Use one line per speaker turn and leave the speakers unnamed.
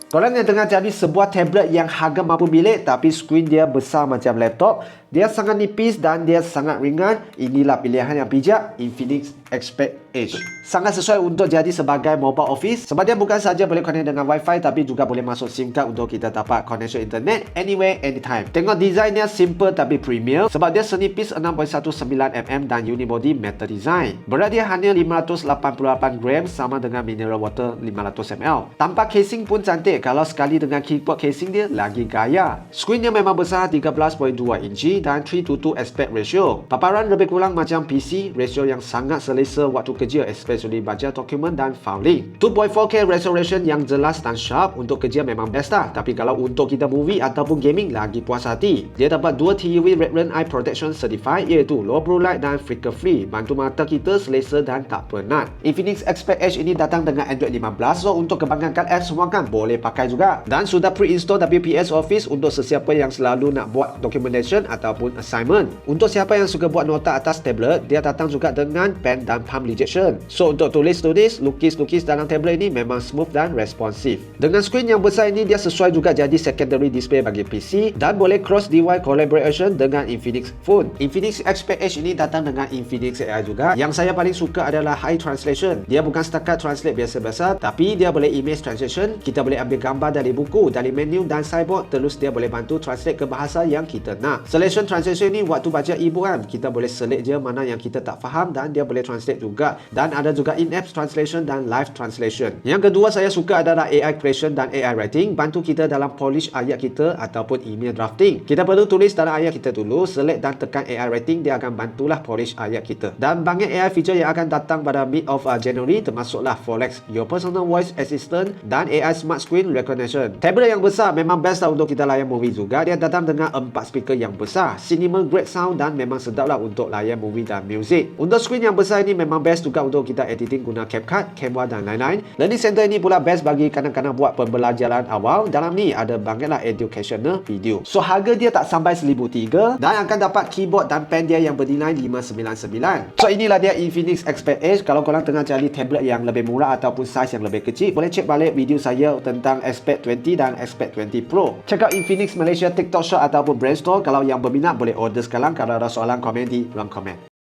Korang yang tengah cari sebuah tablet yang harga mampu milik tapi skrin dia besar macam laptop, dia sangat nipis dan dia sangat ringan, inilah pilihan yang bijak, Infinix Expert Edge. Sangat sesuai untuk jadi sebagai mobile office sebab dia bukan saja boleh connect dengan wifi tapi juga boleh masuk SIM card untuk kita dapat connection internet anywhere, anytime. Tengok design dia simple tapi premium sebab dia senipis 6.19mm dan unibody metal design. Berat dia hanya 588 gram sama dengan mineral water 500ml. Tampak casing pun cantik, kalau sekali dengan keyboard casing dia lagi gaya. Skrin dia memang besar 13.2 inci dan 3:2 aspect ratio. Paparan lebih kurang macam PC, ratio yang sangat selesa waktu kerja, especially baca dokumen dan filing. 2.4K resolution yang jelas dan sharp untuk kerja memang best lah. Tapi kalau untuk kita movie ataupun gaming lagi puas hati. Dia dapat 2 TUV Red Ring Eye Protection Certified iaitu low blue light dan flicker free. Bantu mata kita selesa dan tak penat. Infinix Expert Edge ini datang dengan Android 15, so untuk kebanggaan apps semua kan boleh pakai juga. Dan sudah pre-install WPS Office untuk sesiapa yang selalu nak buat documentation ataupun assignment. Untuk siapa yang suka buat nota atas tablet, dia datang juga dengan pen dan palm rejection. So untuk tulis-tulis, lukis-lukis dalam tablet ini memang smooth dan responsif. Dengan skrin yang besar ini, dia sesuai juga jadi secondary display bagi PC dan boleh cross device collaboration dengan Infinix Phone. Infinix Expert Edge ini datang dengan Infinix AI juga. Yang saya paling suka adalah high translation. Dia bukan setakat translate biasa-biasa, tapi dia boleh image translation. Kita boleh ambil gambar dari buku, dari menu dan sideboard, terus dia boleh bantu translate ke bahasa yang kita nak. Selection translation ni waktu baca e-book kan, kita boleh select je mana yang kita tak faham dan dia boleh translate juga. Dan ada juga in-app translation dan live translation. Yang kedua saya suka adalah AI creation dan AI writing, bantu kita dalam polish ayat kita ataupun email drafting. Kita perlu tulis dalam ayat kita dulu, select dan tekan AI writing, dia akan bantulah polish ayat kita. Dan banyak AI feature yang akan datang pada mid of January, termasuklah Forex, Your Personal Voice Assistant dan AI Smart Screen Recognition. Tablet yang besar memang best lah untuk kita layan movie juga. Dia datang dengan 4 speaker yang besar, cinema grade sound dan memang sedap lah untuk layan movie dan music. Untuk skrin yang besar ini memang best juga untuk kita editing guna CapCut, Canva dan lain-lain. Learning Center ini pula best bagi kanak-kanak buat pembelajaran awal. Dalam ni ada banyaklah educational video. So harga dia tak sampai 1,300 dan akan dapat keyboard dan pen dia yang bernilai 599. So inilah dia Infinix Expert Edge. Kalau korang tengah cari tablet yang lebih murah ataupun size yang lebih kecil, boleh cek balik video saya tentang Expert 20 dan Expert 20 Pro. Check out Infinix Malaysia TikTok Shop ataupun Brand Store. Kalau yang berminat boleh order sekarang. Kalau ada soalan, komen di ruang komen.